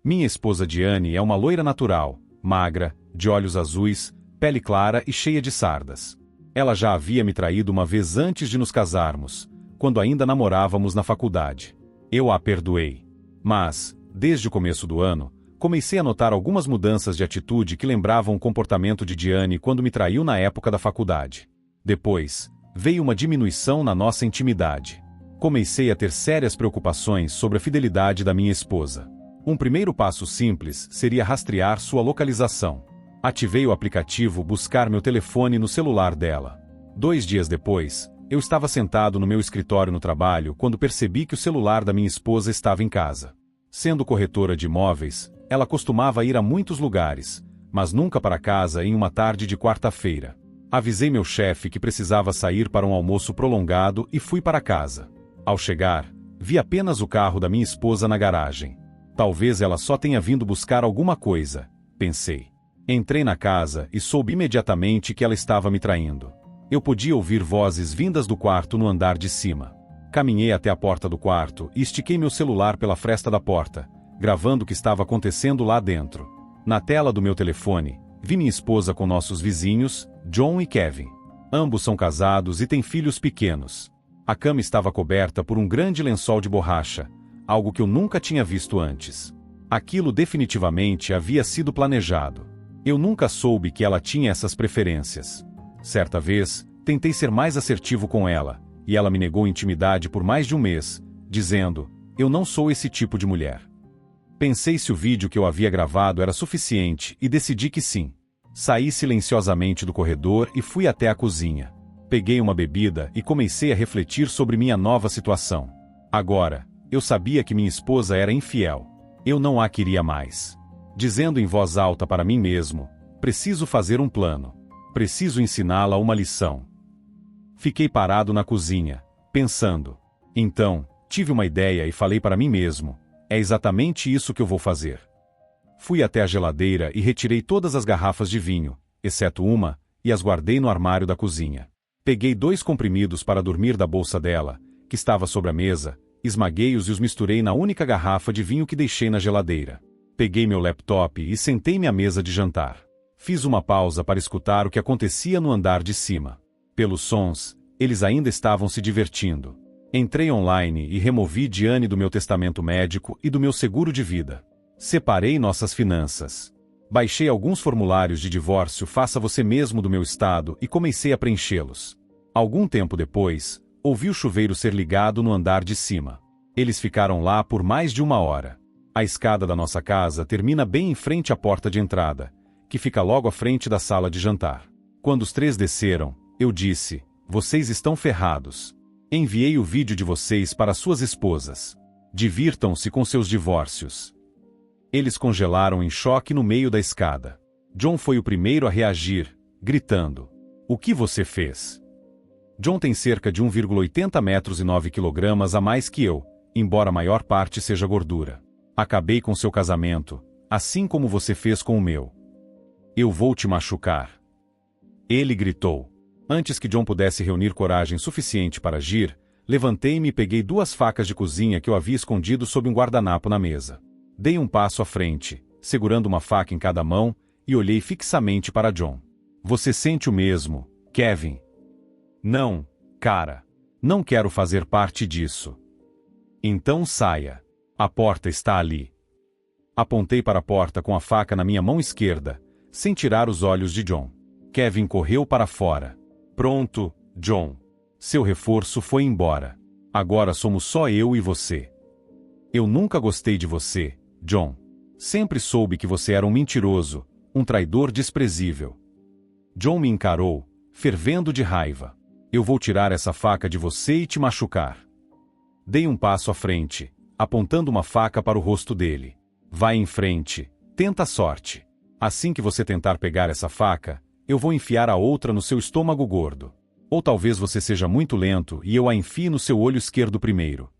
Minha esposa Diane é uma loira natural, magra, de olhos azuis, pele clara e cheia de sardas. Ela já havia me traído uma vez antes de nos casarmos, quando ainda namorávamos na faculdade. Eu a perdoei. Mas, desde o começo do ano, comecei a notar algumas mudanças de atitude que lembravam o comportamento de Diane quando me traiu na época da faculdade. Depois, veio uma diminuição na nossa intimidade. Comecei a ter sérias preocupações sobre a fidelidade da minha esposa. Um primeiro passo simples seria rastrear sua localização. Ativei o aplicativo Buscar meu telefone no celular dela. 2 dias depois, eu estava sentado no meu escritório no trabalho quando percebi que o celular da minha esposa estava em casa. Sendo corretora de imóveis, ela costumava ir a muitos lugares, mas nunca para casa em uma tarde de quarta-feira. Avisei meu chefe que precisava sair para um almoço prolongado e fui para casa. Ao chegar, vi apenas o carro da minha esposa na garagem. Talvez ela só tenha vindo buscar alguma coisa, pensei. Entrei na casa e soube imediatamente que ela estava me traindo. Eu podia ouvir vozes vindas do quarto no andar de cima. Caminhei até a porta do quarto e estiquei meu celular pela fresta da porta, gravando o que estava acontecendo lá dentro. Na tela do meu telefone, vi minha esposa com nossos vizinhos, John e Kevin. Ambos são casados e têm filhos pequenos. A cama estava coberta por um grande lençol de borracha, algo que eu nunca tinha visto antes. Aquilo definitivamente havia sido planejado. Eu nunca soube que ela tinha essas preferências. Certa vez, tentei ser mais assertivo com ela, e ela me negou intimidade por mais de um mês, dizendo: "Eu não sou esse tipo de mulher." Pensei se o vídeo que eu havia gravado era suficiente e decidi que sim. Saí silenciosamente do corredor e fui até a cozinha. Peguei uma bebida e comecei a refletir sobre minha nova situação. Agora, eu sabia que minha esposa era infiel. Eu não a queria mais. Dizendo em voz alta para mim mesmo: preciso fazer um plano. Preciso ensiná-la uma lição. Fiquei parado na cozinha, pensando. Então, tive uma ideia e falei para mim mesmo: é exatamente isso que eu vou fazer. Fui até a geladeira e retirei todas as garrafas de vinho, exceto uma, e as guardei no armário da cozinha. Peguei 2 comprimidos para dormir da bolsa dela, que estava sobre a mesa, esmaguei-os e os misturei na única garrafa de vinho que deixei na geladeira. Peguei meu laptop e sentei-me à mesa de jantar. Fiz uma pausa para escutar o que acontecia no andar de cima. Pelos sons, eles ainda estavam se divertindo. Entrei online e removi Diane do meu testamento médico e do meu seguro de vida. Separei nossas finanças. Baixei alguns formulários de divórcio faça você mesmo do meu estado e comecei a preenchê-los. Algum tempo depois, ouvi o chuveiro ser ligado no andar de cima. Eles ficaram lá por mais de 1 hora. A escada da nossa casa termina bem em frente à porta de entrada, que fica logo à frente da sala de jantar. Quando os 3 desceram, eu disse: "Vocês estão ferrados. Enviei o vídeo de vocês para suas esposas. Divirtam-se com seus divórcios." Eles congelaram em choque no meio da escada. John foi o primeiro a reagir, gritando: "O que você fez?" John tem cerca de 1,80 metros e 9 quilogramas a mais que eu, embora a maior parte seja gordura. "Acabei com seu casamento, assim como você fez com o meu. Eu vou te machucar." Ele gritou. Antes que John pudesse reunir coragem suficiente para agir, levantei-me e peguei 2 facas de cozinha que eu havia escondido sob um guardanapo na mesa. Dei um passo à frente, segurando uma faca em cada mão, e olhei fixamente para John. "Você sente o mesmo, Kevin?" "Não, cara. Não quero fazer parte disso." "Então saia. A porta está ali." Apontei para a porta com a faca na minha mão esquerda, sem tirar os olhos de John. Kevin correu para fora. "Pronto, John. Seu reforço foi embora. Agora somos só eu e você." "Eu nunca gostei de você, John. Sempre soube que você era um mentiroso, um traidor desprezível." John me encarou, fervendo de raiva. "Eu vou tirar essa faca de você e te machucar." Dei um passo à frente, apontando uma faca para o rosto dele. "Vai em frente, tenta a sorte. Assim que você tentar pegar essa faca, eu vou enfiar a outra no seu estômago gordo. Ou talvez você seja muito lento e eu a enfie no seu olho esquerdo primeiro."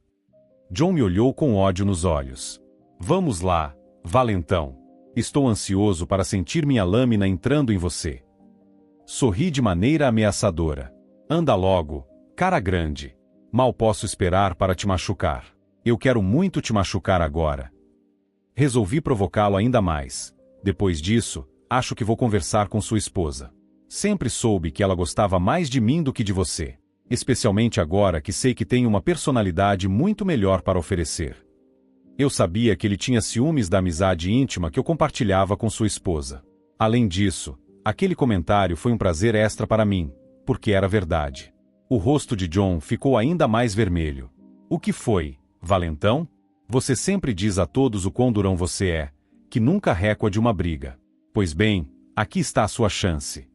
John me olhou com ódio nos olhos. "Vamos lá, valentão. Estou ansioso para sentir minha lâmina entrando em você." Sorri de maneira ameaçadora. "Anda logo, cara grande. Mal posso esperar para te machucar. Eu quero muito te machucar agora." Resolvi provocá-lo ainda mais. Depois disso, acho que vou conversar com sua esposa. Sempre soube que ela gostava mais de mim do que de você. Especialmente agora que sei que tenho uma personalidade muito melhor para oferecer. Eu sabia que ele tinha ciúmes da amizade íntima que eu compartilhava com sua esposa. Além disso, aquele comentário foi um prazer extra para mim, porque era verdade. O rosto de John ficou ainda mais vermelho. O que foi, valentão? Você sempre diz a todos o quão durão você é, que nunca recua de uma briga. Pois bem, aqui está a sua chance.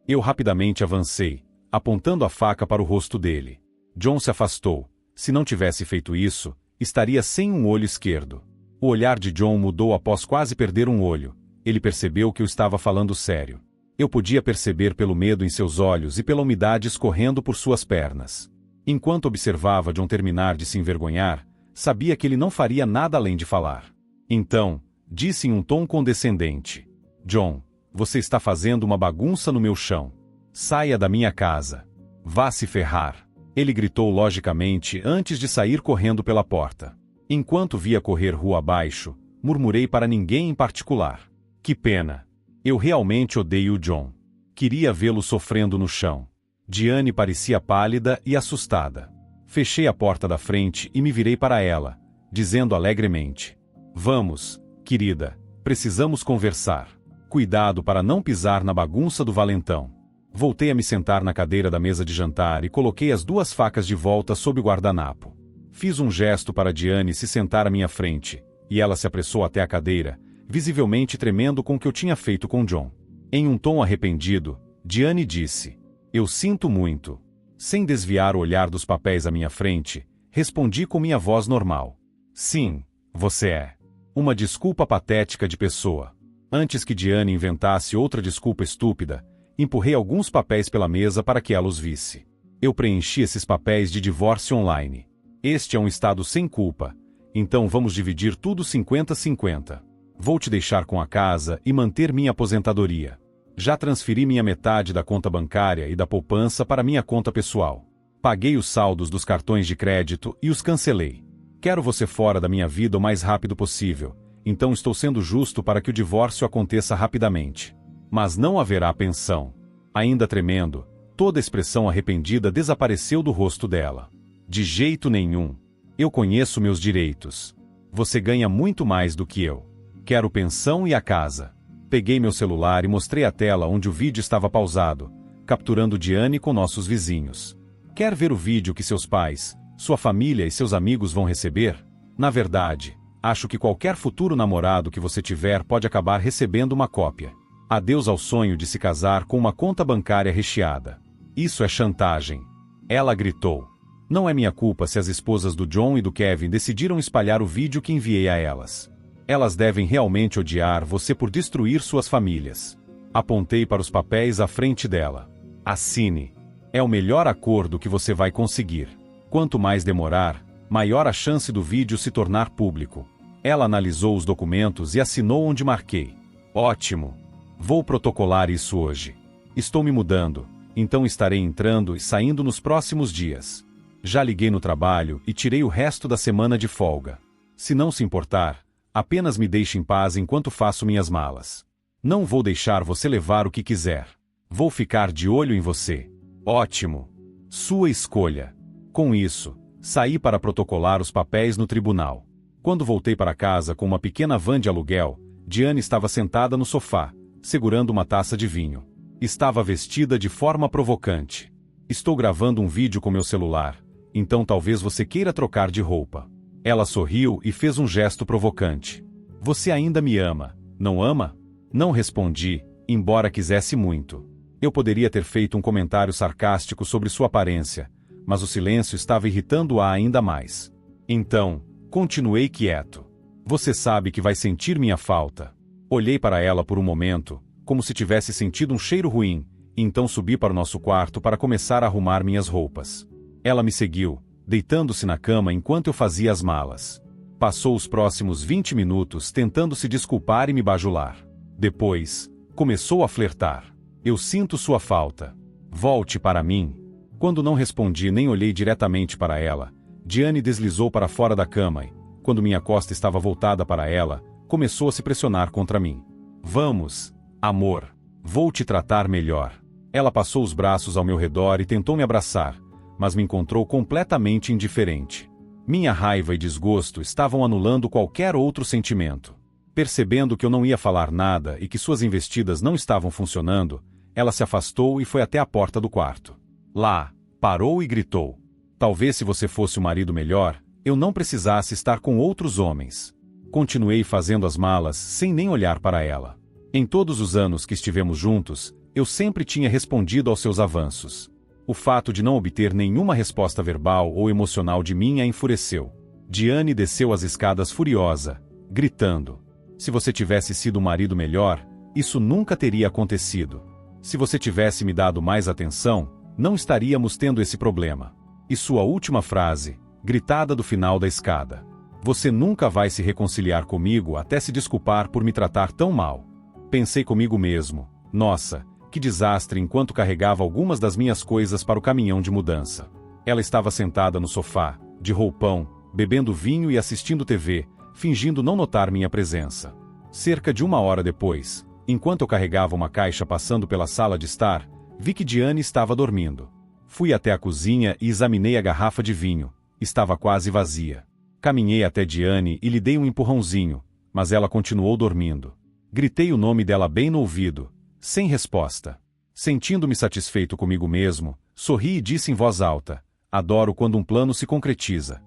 Eu rapidamente avancei, apontando a faca para o rosto dele. John se afastou. Se não tivesse feito isso, estaria sem um olho esquerdo. O olhar de John mudou após quase perder um olho. Ele percebeu que eu estava falando sério. Eu podia perceber pelo medo em seus olhos e pela umidade escorrendo por suas pernas. Enquanto observava John terminar de se envergonhar, sabia que ele não faria nada além de falar. Então, disse em um tom condescendente: John, você está fazendo uma bagunça no meu chão. Saia da minha casa. Vá se ferrar. Ele gritou logicamente antes de sair correndo pela porta. Enquanto via correr rua abaixo, murmurei para ninguém em particular. Que pena. Eu realmente odeio o John. Queria vê-lo sofrendo no chão. Diane parecia pálida e assustada. Fechei a porta da frente e me virei para ela, dizendo alegremente: Vamos, querida, precisamos conversar. Cuidado para não pisar na bagunça do valentão. Voltei a me sentar na cadeira da mesa de jantar e coloquei as duas facas de volta sob o guardanapo. Fiz um gesto para Diane se sentar à minha frente, e ela se apressou até a cadeira, visivelmente tremendo com o que eu tinha feito com John. Em um tom arrependido, Diane disse: Eu sinto muito. Sem desviar o olhar dos papéis à minha frente, respondi com minha voz normal: Sim, você é. Uma desculpa patética de pessoa. Antes que Diane inventasse outra desculpa estúpida, empurrei alguns papéis pela mesa para que ela os visse. Eu preenchi esses papéis de divórcio online. Este é um estado sem culpa, então vamos dividir tudo 50-50. Vou te deixar com a casa e manter minha aposentadoria. Já transferi minha metade da conta bancária e da poupança para minha conta pessoal. Paguei os saldos dos cartões de crédito e os cancelei. Quero você fora da minha vida o mais rápido possível, então estou sendo justo para que o divórcio aconteça rapidamente. Mas não haverá pensão. Ainda tremendo, toda a expressão arrependida desapareceu do rosto dela. De jeito nenhum. Eu conheço meus direitos. Você ganha muito mais do que eu. Quero pensão e a casa. Peguei meu celular e mostrei a tela onde o vídeo estava pausado, capturando Diane com nossos vizinhos. Quer ver o vídeo que seus pais, sua família e seus amigos vão receber? Na verdade, acho que qualquer futuro namorado que você tiver pode acabar recebendo uma cópia. Adeus ao sonho de se casar com uma conta bancária recheada. Isso é chantagem. Ela gritou. Não é minha culpa se as esposas do John e do Kevin decidiram espalhar o vídeo que enviei a elas. Elas devem realmente odiar você por destruir suas famílias. Apontei para os papéis à frente dela. Assine. É o melhor acordo que você vai conseguir. Quanto mais demorar, maior a chance do vídeo se tornar público. Ela analisou os documentos e assinou onde marquei. Ótimo. Vou protocolar isso hoje. Estou me mudando, então estarei entrando e saindo nos próximos dias. Já liguei no trabalho e tirei o resto da semana de folga. Se não se importar, apenas me deixe em paz enquanto faço minhas malas. Não vou deixar você levar o que quiser. Vou ficar de olho em você. Ótimo. Sua escolha. Com isso, saí para protocolar os papéis no tribunal. Quando voltei para casa com uma pequena van de aluguel, Diane estava sentada no sofá, segurando uma taça de vinho. Estava vestida de forma provocante. Estou gravando um vídeo com meu celular, então talvez você queira trocar de roupa. Ela sorriu e fez um gesto provocante. Você ainda me ama, não ama? Não respondi, embora quisesse muito. Eu poderia ter feito um comentário sarcástico sobre sua aparência, mas o silêncio estava irritando-a ainda mais. Então, continuei quieto. Você sabe que vai sentir minha falta. Olhei para ela por um momento, como se tivesse sentido um cheiro ruim, e então subi para o nosso quarto para começar a arrumar minhas roupas. Ela me seguiu, deitando-se na cama enquanto eu fazia as malas. Passou os próximos 20 minutos tentando se desculpar e me bajular. Depois, começou a flertar. Eu sinto sua falta. Volte para mim. Quando não respondi nem olhei diretamente para ela, Diane deslizou para fora da cama e, quando minha costa estava voltada para ela, começou a se pressionar contra mim. Vamos, amor. Vou te tratar melhor. Ela passou os braços ao meu redor e tentou me abraçar, mas me encontrou completamente indiferente. Minha raiva e desgosto estavam anulando qualquer outro sentimento. Percebendo que eu não ia falar nada e que suas investidas não estavam funcionando, ela se afastou e foi até a porta do quarto. Lá, parou e gritou: talvez se você fosse um marido melhor, eu não precisasse estar com outros homens. Continuei fazendo as malas sem nem olhar para ela. Em todos os anos que estivemos juntos, eu sempre tinha respondido aos seus avanços. O fato de não obter nenhuma resposta verbal ou emocional de mim a enfureceu. Diane desceu as escadas furiosa, gritando: se você tivesse sido um marido melhor, isso nunca teria acontecido. Se você tivesse me dado mais atenção, não estaríamos tendo esse problema. E sua última frase, gritada do final da escada: você nunca vai se reconciliar comigo até se desculpar por me tratar tão mal. Pensei comigo mesmo: nossa, que desastre, enquanto carregava algumas das minhas coisas para o caminhão de mudança. Ela estava sentada no sofá, de roupão, bebendo vinho e assistindo TV, fingindo não notar minha presença. Cerca de 1 hora depois, enquanto eu carregava uma caixa passando pela sala de estar, vi que Diane estava dormindo. Fui até a cozinha e examinei a garrafa de vinho. Estava quase vazia. Caminhei até Diane e lhe dei um empurrãozinho, mas ela continuou dormindo. Gritei o nome dela bem no ouvido, sem resposta. Sentindo-me satisfeito comigo mesmo, sorri e disse em voz alta: adoro quando um plano se concretiza.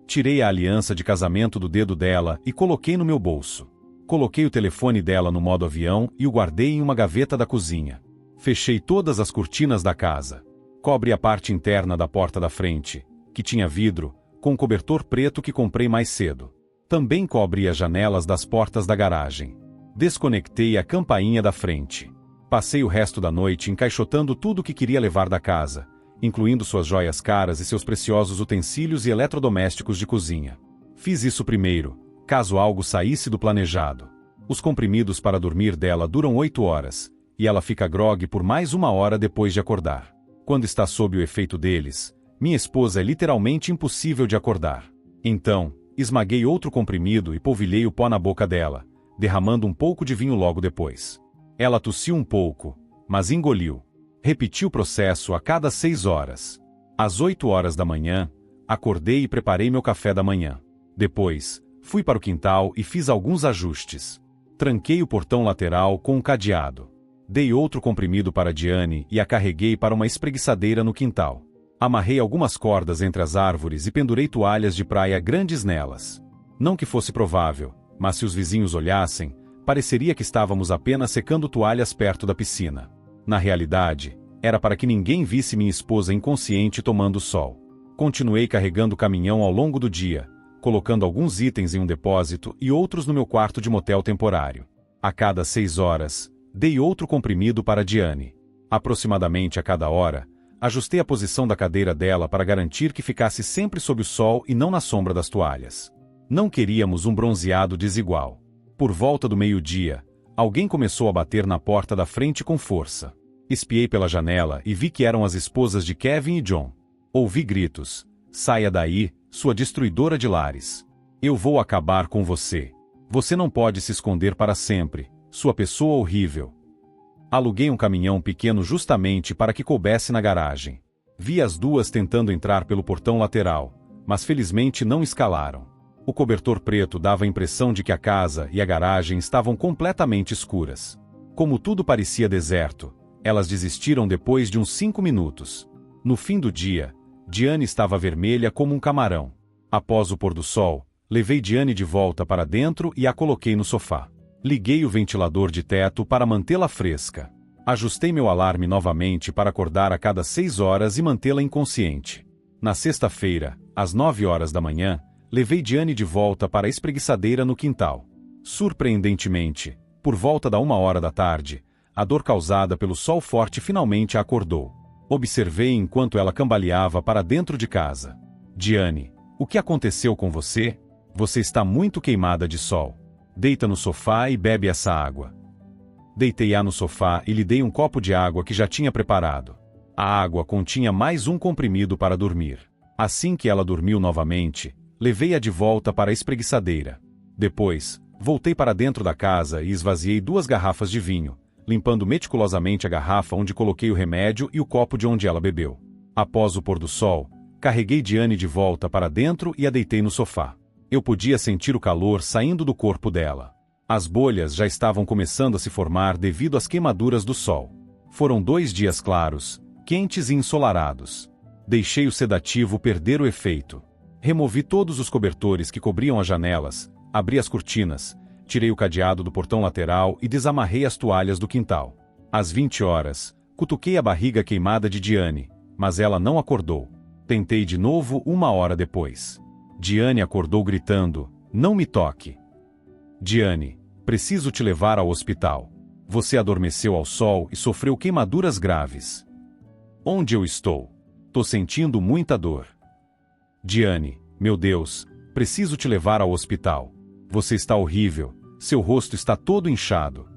Tirei a aliança de casamento do dedo dela e coloquei no meu bolso. Coloquei o telefone dela no modo avião e o guardei em uma gaveta da cozinha. Fechei todas as cortinas da casa. Cobre a parte interna da porta da frente, que tinha vidro, com um cobertor preto que comprei mais cedo. Também cobri as janelas das portas da garagem. Desconectei a campainha da frente. Passei o resto da noite encaixotando tudo o que queria levar da casa, incluindo suas joias caras e seus preciosos utensílios e eletrodomésticos de cozinha. Fiz isso primeiro, caso algo saísse do planejado. Os comprimidos para dormir dela duram 8 horas, e ela fica grogue por mais 1 hora depois de acordar. Quando está sob o efeito deles, minha esposa é literalmente impossível de acordar. Então, esmaguei outro comprimido e polvilhei o pó na boca dela, derramando um pouco de vinho logo depois. Ela tossiu um pouco, mas engoliu. Repeti o processo a cada 6 horas. Às 8 horas da manhã, acordei e preparei meu café da manhã. Depois, fui para o quintal e fiz alguns ajustes. Tranquei o portão lateral com um cadeado. Dei outro comprimido para Diane e a carreguei para uma espreguiçadeira no quintal. Amarrei algumas cordas entre as árvores e pendurei toalhas de praia grandes nelas. Não que fosse provável, mas se os vizinhos olhassem, pareceria que estávamos apenas secando toalhas perto da piscina. Na realidade, era para que ninguém visse minha esposa inconsciente tomando sol. Continuei carregando o caminhão ao longo do dia, colocando alguns itens em um depósito e outros no meu quarto de motel temporário. A cada 6 horas, dei outro comprimido para Diane. Aproximadamente a cada hora, ajustei a posição da cadeira dela para garantir que ficasse sempre sob o sol e não na sombra das toalhas. Não queríamos um bronzeado desigual. Por volta do meio-dia, alguém começou a bater na porta da frente com força. Espiei pela janela e vi que eram as esposas de Kevin e John. Ouvi gritos: saia daí, sua destruidora de lares. Eu vou acabar com você. Você não pode se esconder para sempre, sua pessoa horrível. Aluguei um caminhão pequeno justamente para que coubesse na garagem. Vi as duas tentando entrar pelo portão lateral, mas felizmente não escalaram. O cobertor preto dava a impressão de que a casa e a garagem estavam completamente escuras. Como tudo parecia deserto, elas desistiram depois de uns 5 minutos. No fim do dia, Diane estava vermelha como um camarão. Após o pôr do sol, levei Diane de volta para dentro e a coloquei no sofá. Liguei o ventilador de teto para mantê-la fresca. Ajustei meu alarme novamente para acordar a cada 6 horas e mantê-la inconsciente. Na sexta-feira, às 9 horas da manhã, levei Diane de volta para a espreguiçadeira no quintal. Surpreendentemente, por volta da 1 hora da tarde, a dor causada pelo sol forte finalmente a acordou. Observei enquanto ela cambaleava para dentro de casa. Diane, o que aconteceu com você? Você está muito queimada de sol. Deita no sofá e bebe essa água. Deitei-a no sofá e lhe dei um copo de água que já tinha preparado. A água continha mais um comprimido para dormir. Assim que ela dormiu novamente, levei-a de volta para a espreguiçadeira. Depois, Voltei para dentro da casa e esvaziei 2 garrafas de vinho, limpando meticulosamente a garrafa onde coloquei o remédio e o copo de onde ela bebeu. Após o pôr do sol, carreguei Diane de volta para dentro e a deitei no sofá. Eu podia sentir o calor saindo do corpo dela. As bolhas já estavam começando a se formar devido às queimaduras do sol. Foram 2 dias claros, quentes e ensolarados. Deixei o sedativo perder o efeito. Removi todos os cobertores que cobriam as janelas, abri as cortinas, tirei o cadeado do portão lateral e desamarrei as toalhas do quintal. Às 20 horas, cutuquei a barriga queimada de Diane, mas ela não acordou. Tentei de novo 1 hora depois. Diane acordou gritando: "Não me toque!" "Diane, preciso te levar ao hospital. Você adormeceu ao sol e sofreu queimaduras graves." "Onde eu estou? Tô sentindo muita dor." "Diane, meu Deus, preciso te levar ao hospital. Você está horrível, seu rosto está todo inchado."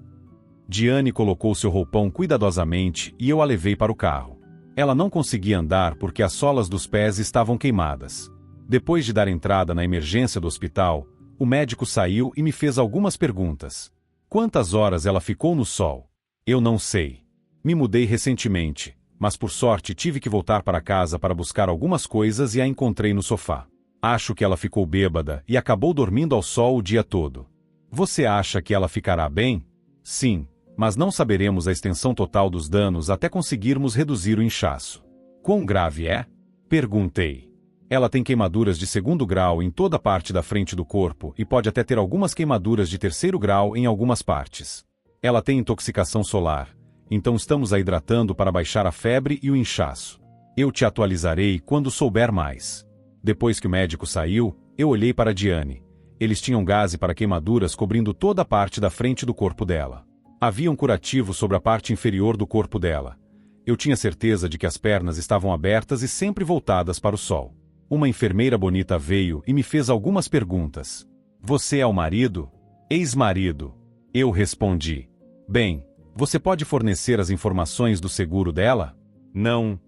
Diane colocou seu roupão cuidadosamente e eu a levei para o carro. Ela não conseguia andar porque as solas dos pés estavam queimadas. Depois de dar entrada na emergência do hospital, o médico saiu e me fez algumas perguntas. Quantas horas ela ficou no sol? Eu não sei. Me mudei recentemente, mas por sorte tive que voltar para casa para buscar algumas coisas e a encontrei no sofá. Acho que ela ficou bêbada e acabou dormindo ao sol o dia todo. Você acha que ela ficará bem? Sim, mas não saberemos a extensão total dos danos até conseguirmos reduzir o inchaço. Quão grave é? Perguntei. Ela tem queimaduras de 2º grau em toda a parte da frente do corpo e pode até ter algumas queimaduras de 3º grau em algumas partes. Ela tem intoxicação solar, então estamos a hidratando para baixar a febre e o inchaço. Eu te atualizarei quando souber mais. Depois que o médico saiu, eu olhei para Diane. Eles tinham gaze para queimaduras cobrindo toda a parte da frente do corpo dela. Havia um curativo sobre a parte inferior do corpo dela. Eu tinha certeza de que as pernas estavam abertas e sempre voltadas para o sol. Uma enfermeira bonita veio e me fez algumas perguntas. Você é o marido? Ex-marido. Eu respondi. Bem, você pode fornecer as informações do seguro dela? Não.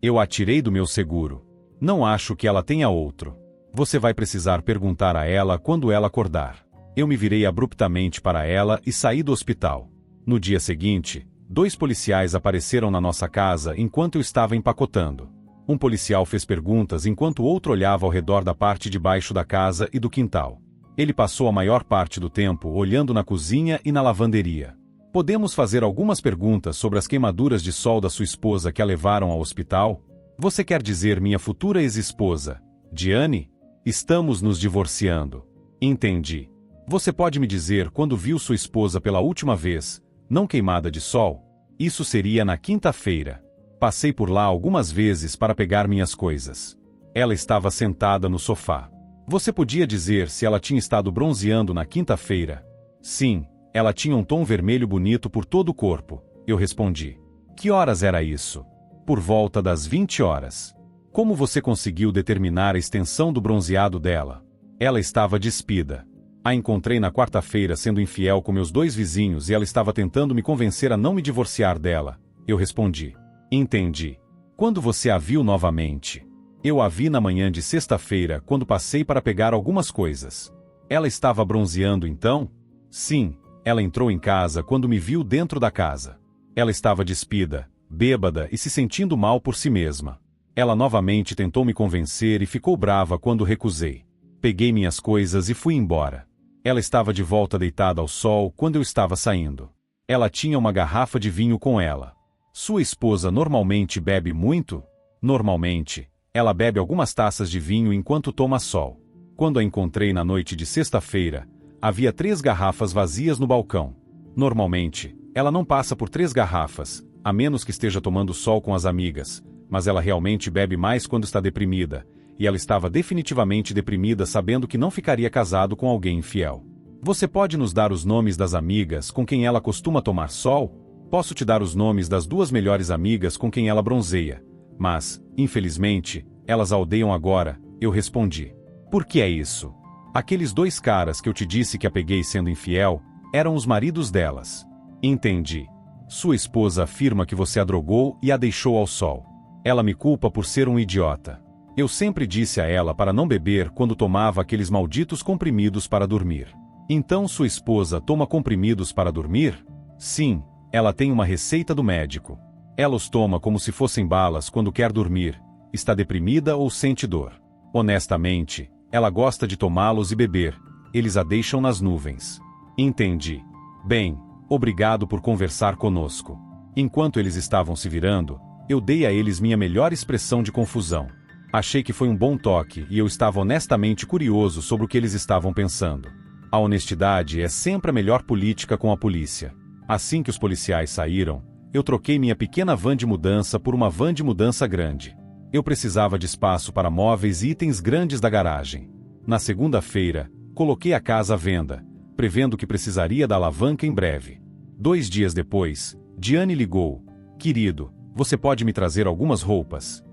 Eu a tirei do meu seguro. Não acho que ela tenha outro. Você vai precisar perguntar a ela quando ela acordar. Eu me virei abruptamente para ela e saí do hospital. No dia seguinte, 2 policiais apareceram na nossa casa enquanto eu estava empacotando. Um policial fez perguntas enquanto o outro olhava ao redor da parte de baixo da casa e do quintal. Ele passou a maior parte do tempo olhando na cozinha e na lavanderia. Podemos fazer algumas perguntas sobre as queimaduras de sol da sua esposa que a levaram ao hospital? Você quer dizer minha futura ex-esposa, Diane? Estamos nos divorciando. Entendi. Você pode me dizer quando viu sua esposa pela última vez, não queimada de sol? Isso seria na quinta-feira. Passei por lá algumas vezes para pegar minhas coisas. Ela estava sentada no sofá. Você podia dizer se ela tinha estado bronzeando na quinta-feira? Sim, ela tinha um tom vermelho bonito por todo o corpo. Eu respondi. Que horas era isso? Por volta das 20 horas. Como você conseguiu determinar a extensão do bronzeado dela? Ela estava despida. A encontrei na quarta-feira sendo infiel com meus 2 vizinhos e ela estava tentando me convencer a não me divorciar dela. Eu respondi. Entendi. Quando você a viu novamente? Eu a vi na manhã de sexta-feira, quando passei para pegar algumas coisas. Ela estava bronzeando então? Sim, ela entrou em casa quando me viu dentro da casa. Ela estava despida, bêbada e se sentindo mal por si mesma. Ela novamente tentou me convencer e ficou brava quando recusei. Peguei minhas coisas e fui embora. Ela estava de volta deitada ao sol quando eu estava saindo. Ela tinha uma garrafa de vinho com ela. Sua esposa normalmente bebe muito? Normalmente, ela bebe algumas taças de vinho enquanto toma sol. Quando a encontrei na noite de sexta-feira, havia 3 garrafas vazias no balcão. Normalmente, ela não passa por 3 garrafas, a menos que esteja tomando sol com as amigas, mas ela realmente bebe mais quando está deprimida, e ela estava definitivamente deprimida sabendo que não ficaria casado com alguém infiel. Você pode nos dar os nomes das amigas com quem ela costuma tomar sol? Posso te dar os nomes das 2 melhores amigas com quem ela bronzeia, mas, infelizmente, elas a odeiam agora, eu respondi. Por que é isso? Aqueles 2 caras que eu te disse que a peguei sendo infiel, eram os maridos delas. Entendi. Sua esposa afirma que você a drogou e a deixou ao sol. Ela me culpa por ser um idiota. Eu sempre disse a ela para não beber quando tomava aqueles malditos comprimidos para dormir. Então sua esposa toma comprimidos para dormir? Sim, ela tem uma receita do médico. Ela os toma como se fossem balas quando quer dormir, está deprimida ou sente dor. Honestamente, ela gosta de tomá-los e beber, eles a deixam nas nuvens. Entendi. Bem, obrigado por conversar conosco. Enquanto eles estavam se virando, eu dei a eles minha melhor expressão de confusão. Achei que foi um bom toque e eu estava honestamente curioso sobre o que eles estavam pensando. A honestidade é sempre a melhor política com a polícia. Assim que os policiais saíram, eu troquei minha pequena van de mudança por uma van de mudança grande. Eu precisava de espaço para móveis e itens grandes da garagem. Na segunda-feira, coloquei a casa à venda, prevendo que precisaria da alavanca em breve. 2 dias depois, Diane ligou. Querido, você pode me trazer algumas roupas?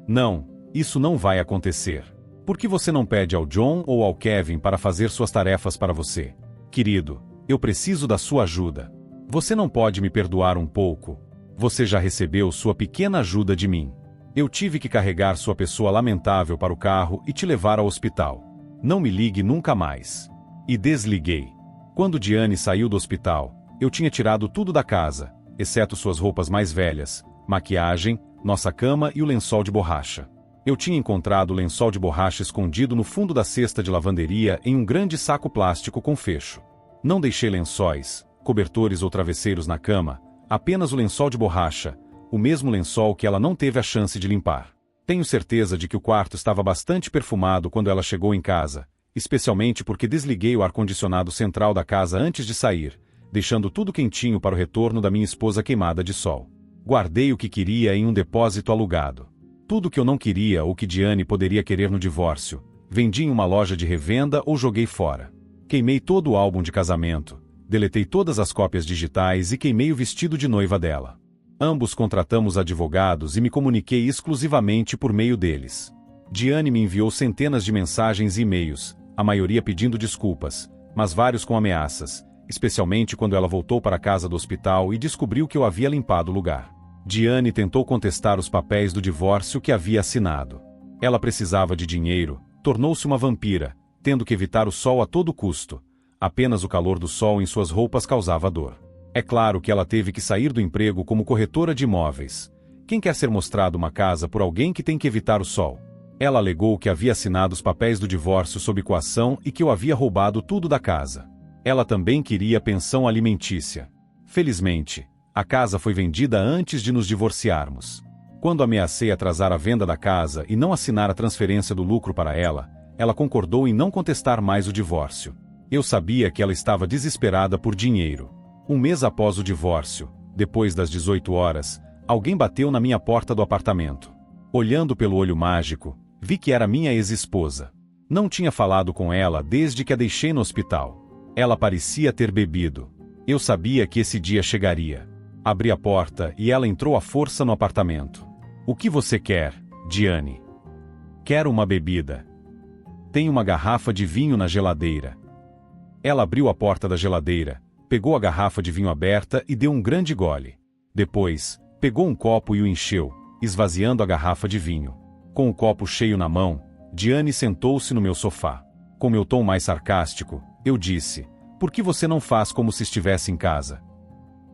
Não, isso não vai acontecer. Por que você não pede ao John ou ao Kevin para fazer suas tarefas para você? Querido, eu preciso da sua ajuda. Você não pode me perdoar um pouco? Você já recebeu sua pequena ajuda de mim. Eu tive que carregar sua pessoa lamentável para o carro e te levar ao hospital. Não me ligue nunca mais. E desliguei. Quando Diane saiu do hospital, eu tinha tirado tudo da casa, exceto suas roupas mais velhas, maquiagem, nossa cama e o lençol de borracha. Eu tinha encontrado o lençol de borracha escondido no fundo da cesta de lavanderia em um grande saco plástico com fecho. Não deixei lençóis, cobertores ou travesseiros na cama, apenas o lençol de borracha, o mesmo lençol que ela não teve a chance de limpar. Tenho certeza de que o quarto estava bastante perfumado quando ela chegou em casa, especialmente porque desliguei o ar-condicionado central da casa antes de sair, deixando tudo quentinho para o retorno da minha esposa queimada de sol. Guardei o que queria em um depósito alugado. Tudo que eu não queria ou que Diane poderia querer no divórcio, vendi em uma loja de revenda ou joguei fora. Queimei todo o álbum de casamento, deletei todas as cópias digitais e queimei o vestido de noiva dela. Ambos contratamos advogados e me comuniquei exclusivamente por meio deles. Diane me enviou centenas de mensagens e e-mails, a maioria pedindo desculpas, mas vários com ameaças, especialmente quando ela voltou para a casa do hospital e descobriu que eu havia limpado o lugar. Diane tentou contestar os papéis do divórcio que havia assinado. Ela precisava de dinheiro, tornou-se uma vampira, tendo que evitar o sol a todo custo. Apenas o calor do sol em suas roupas causava dor. É claro que ela teve que sair do emprego como corretora de imóveis. Quem quer ser mostrado uma casa por alguém que tem que evitar o sol? Ela alegou que havia assinado os papéis do divórcio sob coação e que eu havia roubado tudo da casa. Ela também queria pensão alimentícia. Felizmente, a casa foi vendida antes de nos divorciarmos. Quando ameacei atrasar a venda da casa e não assinar a transferência do lucro para ela, ela concordou em não contestar mais o divórcio. Eu sabia que ela estava desesperada por dinheiro. Um mês após o divórcio, depois das 18 horas, alguém bateu na minha porta do apartamento. Olhando pelo olho mágico, vi que era minha ex-esposa. Não tinha falado com ela desde que a deixei no hospital. Ela parecia ter bebido. Eu sabia que esse dia chegaria. Abri a porta e ela entrou à força no apartamento. O que você quer, Diane? Quero uma bebida. Tem uma garrafa de vinho na geladeira. Ela abriu a porta da geladeira, pegou a garrafa de vinho aberta e deu um grande gole. Depois, pegou um copo e o encheu, esvaziando a garrafa de vinho. Com o copo cheio na mão, Diane sentou-se no meu sofá. Com meu tom mais sarcástico, eu disse: "Por que você não faz como se estivesse em casa?"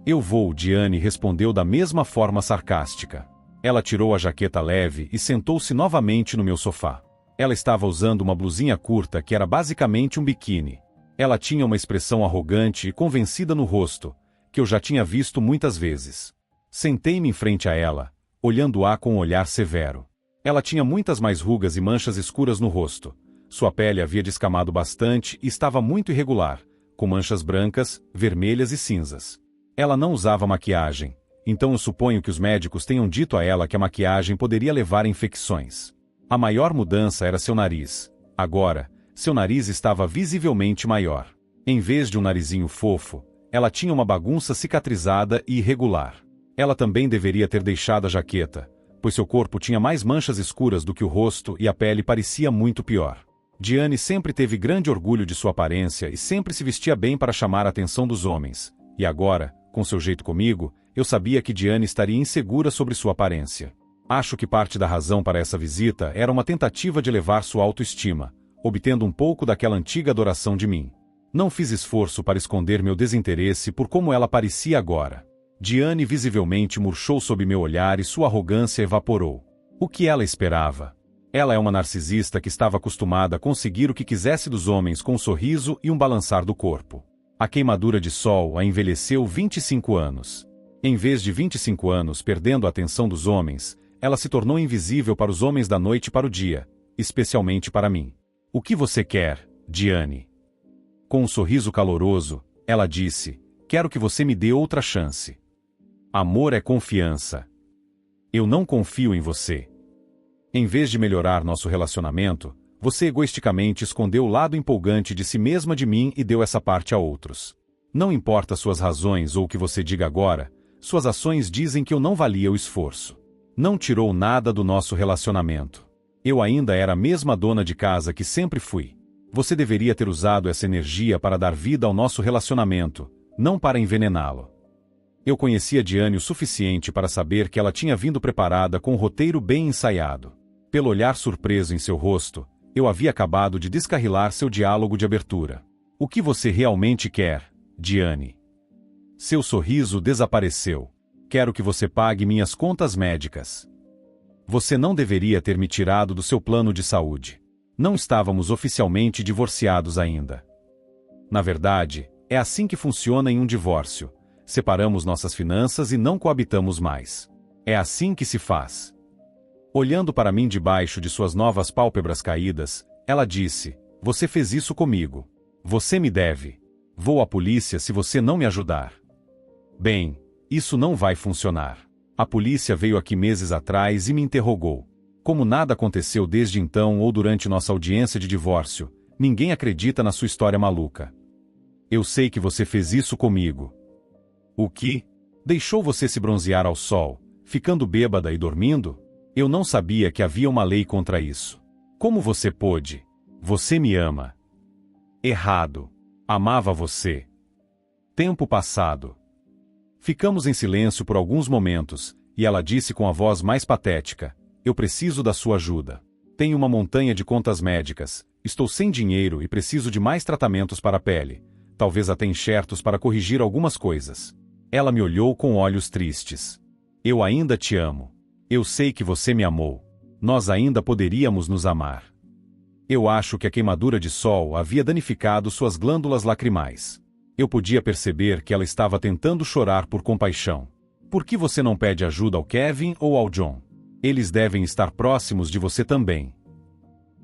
"Eu vou", Diane respondeu da mesma forma sarcástica. Ela tirou a jaqueta leve e sentou-se novamente no meu sofá. Ela estava usando uma blusinha curta que era basicamente um biquíni. Ela tinha uma expressão arrogante e convencida no rosto, que eu já tinha visto muitas vezes. Sentei-me em frente a ela, olhando-a com um olhar severo. Ela tinha muitas mais rugas e manchas escuras no rosto. Sua pele havia descamado bastante e estava muito irregular, com manchas brancas, vermelhas e cinzas. Ela não usava maquiagem, então eu suponho que os médicos tenham dito a ela que a maquiagem poderia levar a infecções. A maior mudança era seu nariz. Agora, seu nariz estava visivelmente maior. Em vez de um narizinho fofo, ela tinha uma bagunça cicatrizada e irregular. Ela também deveria ter deixado a jaqueta, pois seu corpo tinha mais manchas escuras do que o rosto e a pele parecia muito pior. Diane sempre teve grande orgulho de sua aparência e sempre se vestia bem para chamar a atenção dos homens. E agora, com seu jeito comigo, eu sabia que Diane estaria insegura sobre sua aparência. Acho que parte da razão para essa visita era uma tentativa de elevar sua autoestima, obtendo um pouco daquela antiga adoração de mim. Não fiz esforço para esconder meu desinteresse por como ela parecia agora. Diane visivelmente murchou sob meu olhar e sua arrogância evaporou. O que ela esperava? Ela é uma narcisista que estava acostumada a conseguir o que quisesse dos homens com um sorriso e um balançar do corpo. A queimadura de sol a envelheceu 25 anos. Em vez de 25 anos perdendo a atenção dos homens, ela se tornou invisível para os homens da noite para o dia, especialmente para mim. O que você quer, Diane? Com um sorriso caloroso, ela disse, quero que você me dê outra chance. Amor é confiança. Eu não confio em você. Em vez de melhorar nosso relacionamento, você egoisticamente escondeu o lado empolgante de si mesma de mim e deu essa parte a outros. Não importa suas razões ou o que você diga agora, suas ações dizem que eu não valia o esforço. Não tirou nada do nosso relacionamento. Eu ainda era a mesma dona de casa que sempre fui. Você deveria ter usado essa energia para dar vida ao nosso relacionamento, não para envenená-lo. Eu conhecia Diane o suficiente para saber que ela tinha vindo preparada com um roteiro bem ensaiado. Pelo olhar surpreso em seu rosto, eu havia acabado de descarrilar seu diálogo de abertura. O que você realmente quer, Diane? Seu sorriso desapareceu. Quero que você pague minhas contas médicas. Você não deveria ter me tirado do seu plano de saúde. Não estávamos oficialmente divorciados ainda. Na verdade, é assim que funciona em um divórcio. Separamos nossas finanças e não coabitamos mais. É assim que se faz. Olhando para mim debaixo de suas novas pálpebras caídas, ela disse, você fez isso comigo. Você me deve. Vou à polícia se você não me ajudar. Bem, isso não vai funcionar. A polícia veio aqui meses atrás e me interrogou. Como nada aconteceu desde então ou durante nossa audiência de divórcio, ninguém acredita na sua história maluca. Eu sei que você fez isso comigo. O que? Deixou você se bronzear ao sol, ficando bêbada e dormindo? Eu não sabia que havia uma lei contra isso. Como você pôde? Você me ama. Errado. Amava você. Tempo passado. Ficamos em silêncio por alguns momentos, e ela disse com a voz mais patética, eu preciso da sua ajuda. Tenho uma montanha de contas médicas, estou sem dinheiro e preciso de mais tratamentos para a pele, talvez até enxertos para corrigir algumas coisas. Ela me olhou com olhos tristes. Eu ainda te amo. Eu sei que você me amou. Nós ainda poderíamos nos amar. Eu acho que a queimadura de sol havia danificado suas glândulas lacrimais. Eu podia perceber que ela estava tentando chorar por compaixão. Por que você não pede ajuda ao Kevin ou ao John? Eles devem estar próximos de você também.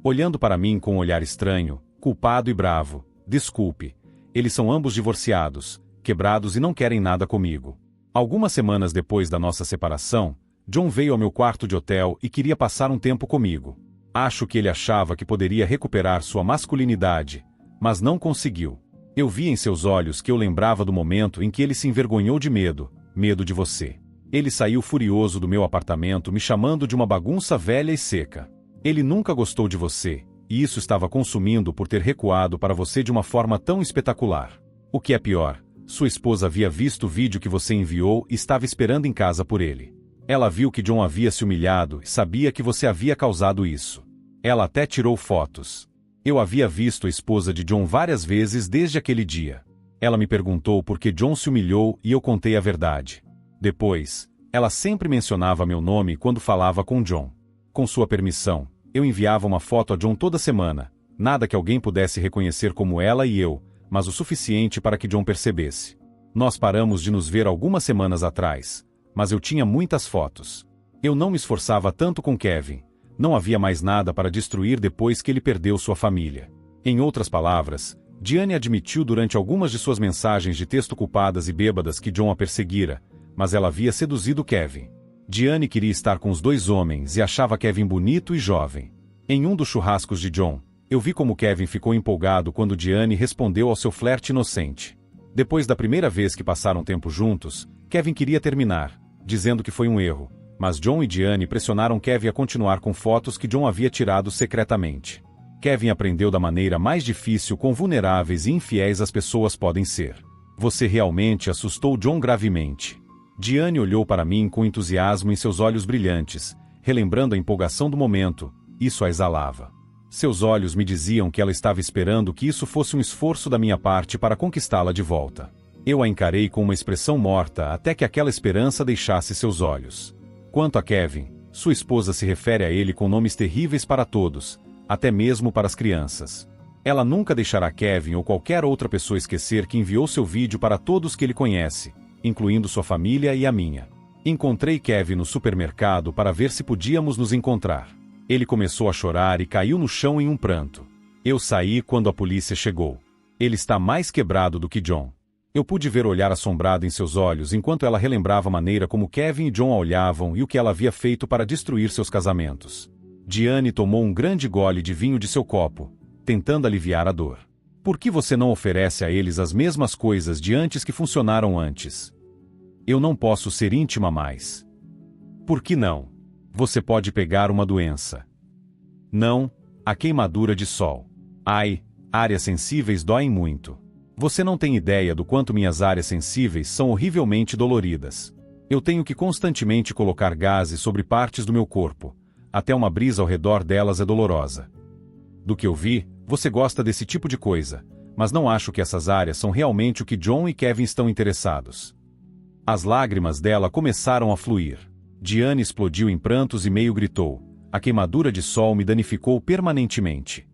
Olhando para mim com um olhar estranho, culpado e bravo, desculpe, eles são ambos divorciados, quebrados e não querem nada comigo. Algumas semanas depois da nossa separação, John veio ao meu quarto de hotel e queria passar um tempo comigo. Acho que ele achava que poderia recuperar sua masculinidade, mas não conseguiu. Eu vi em seus olhos que eu lembrava do momento em que ele se envergonhou de medo de você. Ele saiu furioso do meu apartamento me chamando de uma bagunça velha e seca. Ele nunca gostou de você, e isso estava consumindo por ter recuado para você de uma forma tão espetacular. O que é pior, sua esposa havia visto o vídeo que você enviou e estava esperando em casa por ele. Ela viu que John havia se humilhado e sabia que você havia causado isso. Ela até tirou fotos. Eu havia visto a esposa de John várias vezes desde aquele dia. Ela me perguntou por que John se humilhou e eu contei a verdade. Depois, ela sempre mencionava meu nome quando falava com John. Com sua permissão, eu enviava uma foto a John toda semana, nada que alguém pudesse reconhecer como ela e eu, mas o suficiente para que John percebesse. Nós paramos de nos ver algumas semanas atrás, mas eu tinha muitas fotos. Eu não me esforçava tanto com Kevin. Não havia mais nada para destruir depois que ele perdeu sua família. Em outras palavras, Diane admitiu durante algumas de suas mensagens de texto culpadas e bêbadas que John a perseguira, mas ela havia seduzido Kevin. Diane queria estar com os dois homens e achava Kevin bonito e jovem. Em um dos churrascos de John, eu vi como Kevin ficou empolgado quando Diane respondeu ao seu flerte inocente. Depois da primeira vez que passaram tempo juntos, Kevin queria terminar, dizendo que foi um erro, mas John e Diane pressionaram Kevin a continuar com fotos que John havia tirado secretamente. Kevin aprendeu da maneira mais difícil quão vulneráveis e infiéis as pessoas podem ser. Você realmente assustou John gravemente. Diane olhou para mim com entusiasmo em seus olhos brilhantes, relembrando a empolgação do momento, isso a exalava. Seus olhos me diziam que ela estava esperando que isso fosse um esforço da minha parte para conquistá-la de volta. Eu a encarei com uma expressão morta até que aquela esperança deixasse seus olhos. Quanto a Kevin, sua esposa se refere a ele com nomes terríveis para todos, até mesmo para as crianças. Ela nunca deixará Kevin ou qualquer outra pessoa esquecer que enviou seu vídeo para todos que ele conhece, incluindo sua família e a minha. Encontrei Kevin no supermercado para ver se podíamos nos encontrar. Ele começou a chorar e caiu no chão em um pranto. Eu saí quando a polícia chegou. Ele está mais quebrado do que John. Eu pude ver o olhar assombrado em seus olhos enquanto ela relembrava a maneira como Kevin e John a olhavam e o que ela havia feito para destruir seus casamentos. Diane tomou um grande gole de vinho de seu copo, tentando aliviar a dor. Por que você não oferece a eles as mesmas coisas de antes que funcionaram antes? Eu não posso ser íntima mais. Por que não? Você pode pegar uma doença. Não, a queimadura de sol. Ai, áreas sensíveis doem muito. Você não tem ideia do quanto minhas áreas sensíveis são horrivelmente doloridas. Eu tenho que constantemente colocar gases sobre partes do meu corpo. Até uma brisa ao redor delas é dolorosa. Do que eu vi, você gosta desse tipo de coisa, mas não acho que essas áreas são realmente o que John e Kevin estão interessados. As lágrimas dela começaram a fluir. Diane explodiu em prantos e meio gritou. A queimadura de sol me danificou permanentemente.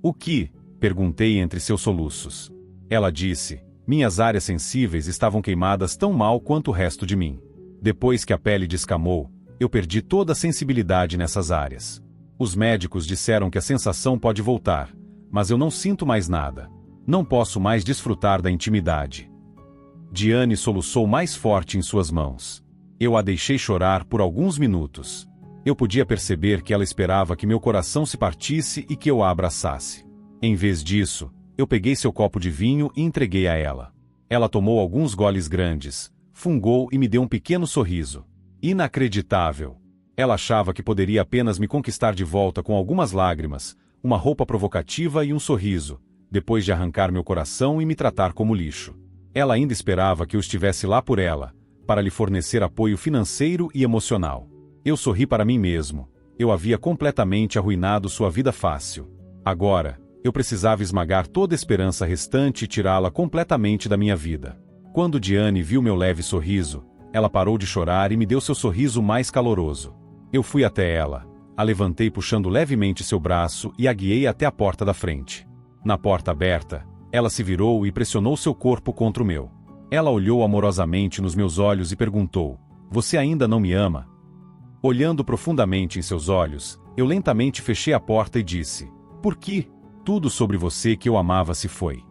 O que? Perguntei entre seus soluços. Ela disse, minhas áreas sensíveis estavam queimadas tão mal quanto o resto de mim. Depois que a pele descamou, eu perdi toda a sensibilidade nessas áreas. Os médicos disseram que a sensação pode voltar, mas eu não sinto mais nada. Não posso mais desfrutar da intimidade. Diane soluçou mais forte em suas mãos. Eu a deixei chorar por alguns minutos. Eu podia perceber que ela esperava que meu coração se partisse e que eu a abraçasse. Em vez disso, eu peguei seu copo de vinho e entreguei a ela. Ela tomou alguns goles grandes, fungou e me deu um pequeno sorriso. Inacreditável! Ela achava que poderia apenas me conquistar de volta com algumas lágrimas, uma roupa provocativa e um sorriso, depois de arrancar meu coração e me tratar como lixo. Ela ainda esperava que eu estivesse lá por ela, para lhe fornecer apoio financeiro e emocional. Eu sorri para mim mesmo. Eu havia completamente arruinado sua vida fácil. Agora, eu precisava esmagar toda a esperança restante e tirá-la completamente da minha vida. Quando Diane viu meu leve sorriso, ela parou de chorar e me deu seu sorriso mais caloroso. Eu fui até ela, a levantei puxando levemente seu braço e a guiei até a porta da frente. Na porta aberta, ela se virou e pressionou seu corpo contra o meu. Ela olhou amorosamente nos meus olhos e perguntou, você ainda não me ama? Olhando profundamente em seus olhos, eu lentamente fechei a porta e disse, por que? Tudo sobre você que eu amava se foi.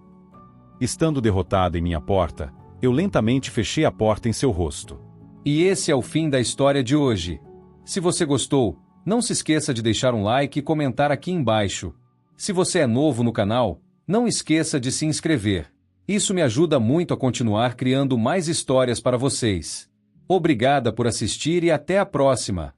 Estando derrotada em minha porta, eu lentamente fechei a porta em seu rosto. E esse é o fim da história de hoje. Se você gostou, não se esqueça de deixar um like e comentar aqui embaixo. Se você é novo no canal, não esqueça de se inscrever. Isso me ajuda muito a continuar criando mais histórias para vocês. Obrigada por assistir e até a próxima!